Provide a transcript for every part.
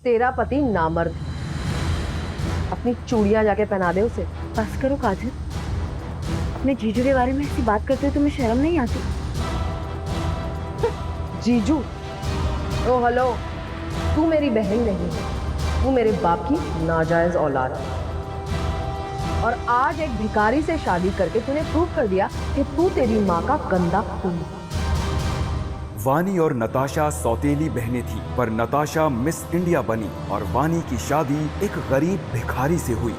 तेरा पति नामर्द है। अपनी चूड़ियां जाके पहना दे उसे। बस करो काजल, अपने जीजू के बारे में ऐसी बात करते हो तुम्हें शर्म नहीं आती? जीजू? ओ हेलो, तू मेरी बहन नहीं है, तू मेरे बाप की नाजायज औलाद है। और आज एक भिखारी से शादी करके तूने प्रूव कर दिया कि तू तेरी माँ का गंदा खून। वानी और नताशा सौतेली बहनें थी, पर नताशा मिस इंडिया बनी और वानी की शादी एक गरीब भिखारी से हुई।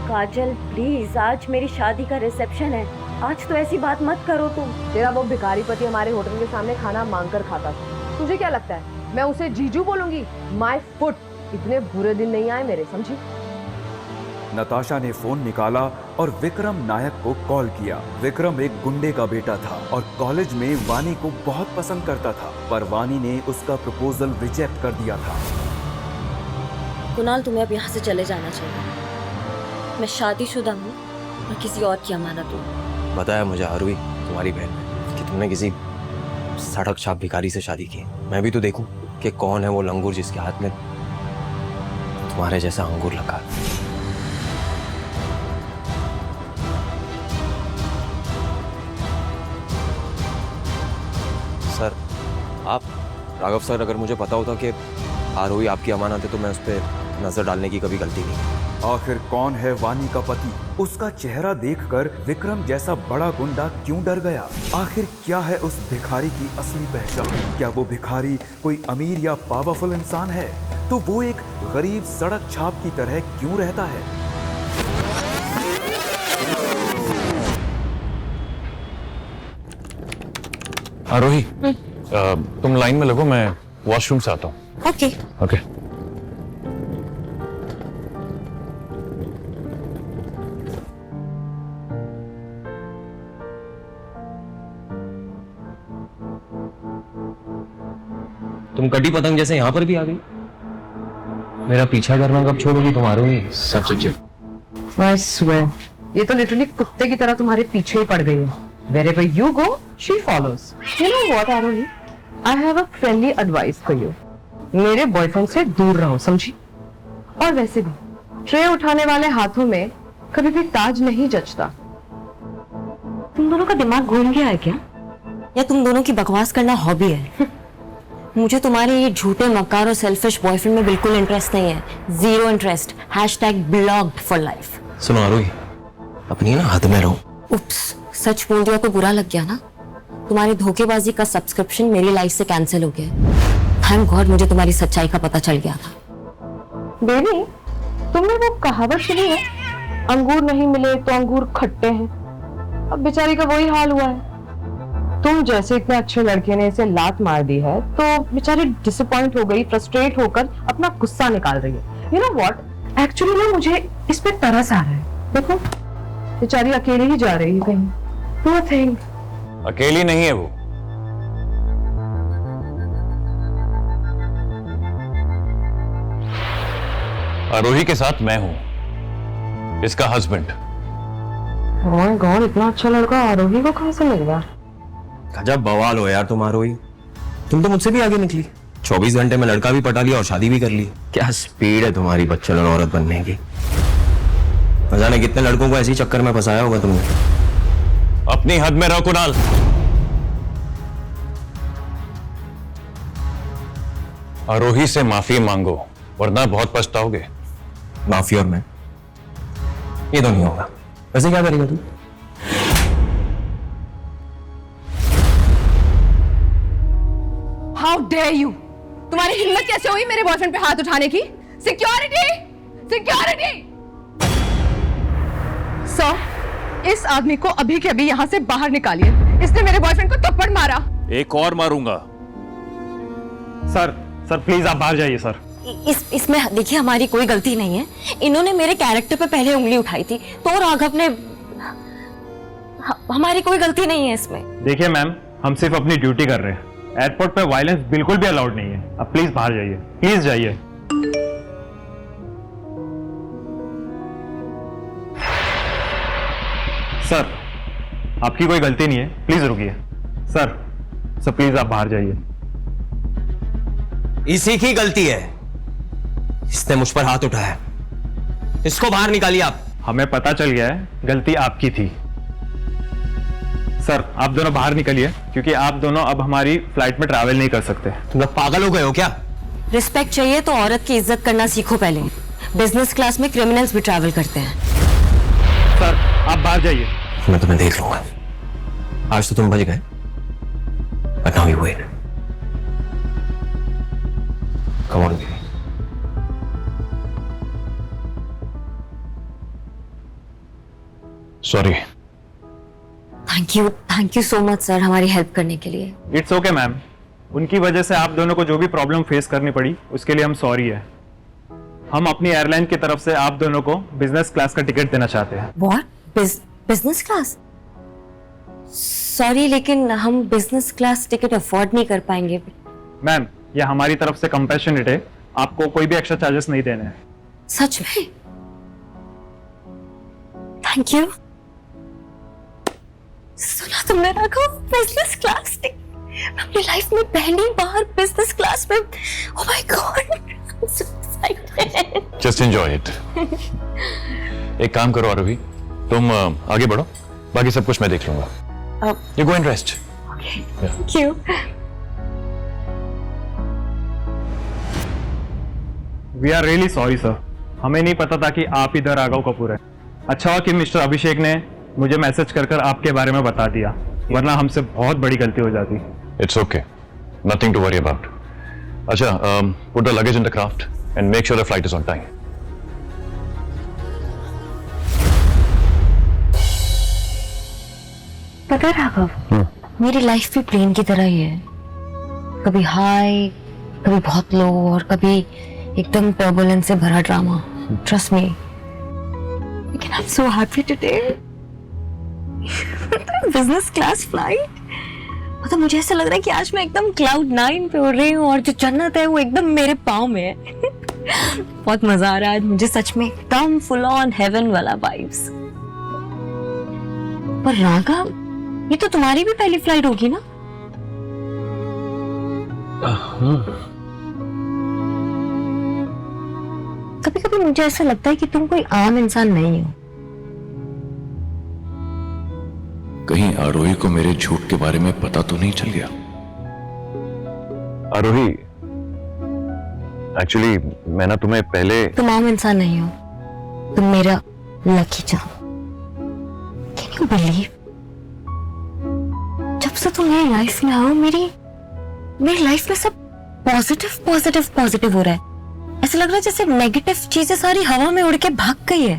काजल प्लीज, आज मेरी शादी का रिसेप्शन है, आज तो ऐसी बात मत करो तुम। तेरा वो भिखारी पति हमारे होटल के सामने खाना मांगकर खाता था, तुझे क्या लगता है मैं उसे जीजू बोलूंगी? माय फुट, इतने बुरे दिन नहीं आए मेरे, समझी? नताशा ने फोन निकाला और विक्रम नायक को कॉल किया। विक्रम एक गुंडे का बेटा था और कॉलेज में वानी को बहुत पसंद करता था, पर वानी ने उसका प्रपोजल रिजेक्ट कर दिया था। कुणाल, तुम्हें अब यहाँ से चले जाना चाहिए। मैं शादीशुदा हूँ और किसी और की अमानत हूँ। बताया मुझे आरुई, तुम्हारी बहन ने, कि तुमने किसी सड़क छाप भिखारी से शादी की। मैं भी तो देखूं कि कौन है वो लंगूर जिसके हाथ में तुम्हारे जैसा अंगूर लगा। सर, आप राघव सर, अगर मुझे पता होता कि आरोही आपकी अमानत है तो मैं उस पर नजर डालने की कभी गलती नहीं। आखिर कौन है वानी का पति? उसका चेहरा देखकर विक्रम जैसा बड़ा गुंडा क्यों डर गया? आखिर क्या है उस भिखारी की असली पहचान? क्या वो भिखारी कोई अमीर या पावरफुल इंसान है? तो वो एक गरीब सड़क छाप की तरह क्यों रहता है? आरोही, तुम लाइन में लगो, मैं वॉशरूम से आता हूँ। ओके। ओके। तुम कटी पतंग जैसे यहाँ पर भी आ गई। मेरा पीछा करना कब छोड़ोगी तुम आरोही? सच I swear, ये तो लिटरली कुत्ते की तरह तुम्हारे पीछे ही पड़ गई है। Wherever you go, she follows. You know what, Arohi? I have a friendly advice for you. मेरे बॉयफ्रेंड से दूर रहो, समझी? और वैसे भी ट्रे उठाने वाले हाथों में कभी भी ताज नहीं जचता। तुम दोनों का दिमाग घूम गया है क्या? या तुम दोनों की बकवास करना हॉबी है? मुझे तुम्हारे ये झूठे मक्कार और सेल्फिश बॉयफ्रेंड में बिल्कुल इंटरेस्ट नहीं है। Zero interest. #blocked for life। सुनो आरोही, अपनी ना हद में रहो। उप्स, सच बोल दिया तो बुरा लग गया ना? तुम्हारी धोखेबाजी का सब्सक्रिप्शन मेरी लाइफ से कैंसिल हो गया। थैंक गॉड मुझे तुम्हारी सच्चाई का पता चल गया था। बेबी, तुमने वो कहावत सुनी है, अंगूर नहीं मिले तो अंगूर खट्टे हैं। अब बेचारी का वही हाल हुआ है। तुम जैसे इतने अच्छे लड़के ने इसे लात मार दी है तो बेचारी डिसअपॉइंट हो गई, फ्रस्ट्रेट होकर अपना गुस्सा निकाल रही है। यू नो व्हाट, एक्चुअली ना मुझे इस पे तरस आ रहा है। देखो, बेचारी अकेली ही जा रही है कहीं। Poor thing। अकेली नहीं है वो। आरोही के साथ मैं हूं, इसका हस्बैंड। Oh my God, इतना अच्छा लड़का आरोही को कहां से मिल गया? गजब बवाल हो यार तुम आरोही। तुम तो मुझसे भी आगे निकली। 24 घंटे में लड़का भी पटा लिया और शादी भी कर ली। क्या स्पीड है तुम्हारी बच्चन और औरत बनने की। न जाने कितने लड़कों को ऐसे ही चक्कर में फंसाया होगा तुमने। अपनी हद में रहो कुणाल। आरोही से माफी मांगो वरना बहुत पछताओगे। माफी और मैं, ये तो नहीं होगा। वैसे क्या करेगा तू? How dare you! तुम्हारी हिम्मत कैसे हुई मेरे बॉयफ्रेंड पे हाथ उठाने की? सिक्योरिटी! सिक्योरिटी! सर, इस आदमी को अभी के अभी यहाँ से बाहर निकालिए। इसने मेरे बॉयफ्रेंड को थप्पड़ मारा। एक और मारूंगा। सर प्लीज आप बाहर जाइए सर। इसमें देखिए हमारी कोई गलती नहीं है। इन्होंने मेरे कैरेक्टर पे पहले उंगली उठाई थी तो राघव ने, हमारी कोई गलती नहीं है इसमें। देखिए मैम, हम सिर्फ अपनी ड्यूटी कर रहे हैं। एयरपोर्ट पे वायलेंस बिल्कुल भी अलाउड नहीं है। अब प्लीज बाहर जाइए, प्लीज जाइए। सर, आपकी कोई गलती नहीं है, प्लीज रुकिए। सर प्लीज आप बाहर जाइए। इसी की गलती है। इसने मुझ पर हाथ उठाया, इसको बाहर निकालिए आप। हमें पता चल गया है गलती आपकी थी। सर आप दोनों बाहर निकलिए, क्योंकि आप दोनों अब हमारी फ्लाइट में ट्रैवल नहीं कर सकते। तुम लोग पागल हो गए हो क्या? रिस्पेक्ट चाहिए तो औरत की इज्जत करना सीखो पहले। बिजनेस क्लास में क्रिमिनल्स भी ट्रैवल करते हैं। सर आप बाहर जाइए। मैं तुम्हें देख लूंगा। आज तो तुम बच गए, but now you wait. Come on, baby. Sorry. Thank you so much sir हमारी हेल्प करने के लिए। इट्स ओके मैम, उनकी वजह से आप दोनों को जो भी प्रॉब्लम फेस करनी पड़ी उसके लिए हम सॉरी है। हम अपनी एयरलाइन की तरफ से आप दोनों को बिजनेस क्लास का टिकट देना चाहते हैं। व्हाट? Business class? सॉरी लेकिन हम बिजनेस क्लास टिकट अफोर्ड नहीं कर पाएंगे। मैम ये हमारी तरफ से कंपैशनेट है, आपको कोई भी एक्स्ट्रा चार्जेस नहीं देने हैं। सच में? Thank you. सुना तुमने राघव, बिजनेस क्लास टिकट। अपनी लाइफ में पहली बार बिजनेस क्लास में। Oh my God, I am so excited. Just enjoy it. एक काम करो आरोही, तुम आगे बढ़ो, बाकी सब कुछ मैं देख लूंगा। You go and rest. Thank you. We are really sorry sir, हमें नहीं पता था कि आप इधर राघव कपूर है। अच्छा हुआ कि मिस्टर अभिषेक ने मुझे मैसेज कर आपके बारे में बता दिया, वरना हमसे बहुत बड़ी गलती हो जाती। It's okay, nothing to worry about. अच्छा, put the luggage in the craft and make sure the flight is on time. पता राघव, मेरी लाइफ भी प्लेन की तरह ही है। कभी हाई, कभी बहुत लो और कभी एकदम टर्बुलेंस से भरा ड्रामा। Trust me. लेकिन I am so happy today. Business class flight, मतलब मुझे ऐसा लग रहा है कि आज मैं एकदम क्लाउड 9 पे उड़ रही हूँ और जो जन्नत है वो एकदम मेरे पाँव में है। बहुत मजा आ रहा है आज मुझे, सच में एकदम फुल ऑन हेवन वाला वाइब्स। पर राघव, ये तो तुम्हारी भी पहली फ्लाइट होगी ना? कभी कभी मुझे ऐसा लगता है कि तुम कोई आम इंसान नहीं हो। कहीं आरोही को मेरे झूठ के बारे में पता तो नहीं चल गया? आरोही, एक्चुअली मैं ना तुम्हें पहले। तुम आम इंसान नहीं हो, तुम मेरा lucky charm. Can you believe? जब से तुम मेरी लाइफ में आओ, मेरी लाइफ में सब पॉजिटिव हो रहा है। ऐसा लग रहा है जैसे नेगेटिव चीजें सारी हवा में उड़ के भाग गई है।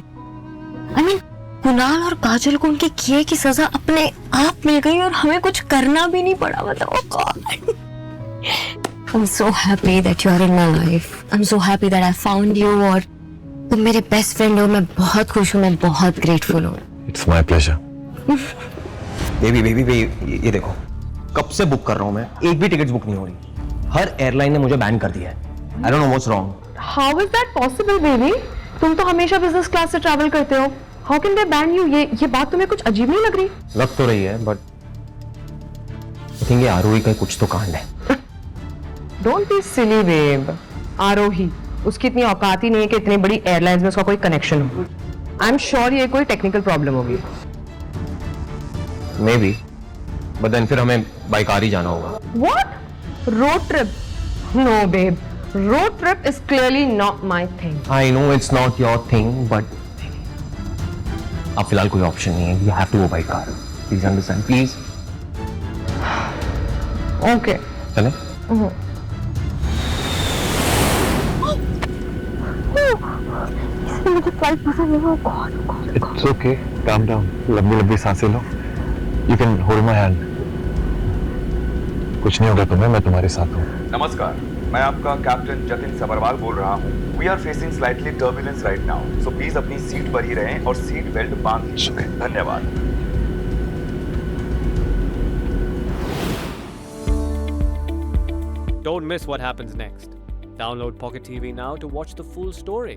आई मीन, कुणाल और काजल को उनके किए की सजा अपने आप मिल गई और हमें कुछ करना भी नहीं पड़ा। बताओ। I'm so happy that you are in my life. I'm so happy that I found you और तुम मेरे बेस्ट फ्रेंड हो। मैं बहुत खुश हूँ, मैं बहुत ग्रेटफुल हूँ। It's my pleasure. बेबी, ये देखो, कब से बुक कर रहा हूं मैं, एक भी टिकट बुक नहीं हो रही। हर एयरलाइन ने मुझे बैन कर दिया है। I don't know what's wrong. How is that possible, baby? तुम तो हमेशा बिजनेस क्लास से ट्रैवल करते हो। How can they ban you? ये बात तुम्हें कुछ अजीब नहीं लग रही? लग तो रही है, बट आई थिंक ये आरोही का कुछ तो कांड है। Don't be silly, babe. आरोही, उसकी इतनी औकात ही नहीं है कि इतनी बड़ी एयरलाइंस में उसका कोई कनेक्शन हो। आई एम श्योर ये कोई टेक्निकल प्रॉब्लम होगी। मे बी, बट देन फिर हमें बाई कार ही जाना होगा। What? Road trip? No, babe. Road trip is clearly not my thing. I know it's not your thing, but अब फिलहाल कोई ऑप्शन नहीं है। You have to go by car. Please understand, please. Okay. चले? मुझे flight पसंद नहीं। God, it's okay, calm down, लंबी सांसें लो। You can hold my hand. कुछ नहीं होगा तुम्हें, मैं तुम्हारे साथ हूँ। नमस्कार, मैं आपका कैप्टन जतिन सबरवाल बोल रहा हूँ। We are facing slightly turbulence right now, so please अपनी सीट पर ही रहें और सीट बेल्ट बांध लीजिए। धन्यवाद। Don't miss what happens next. Download Pocket TV now to watch the full story.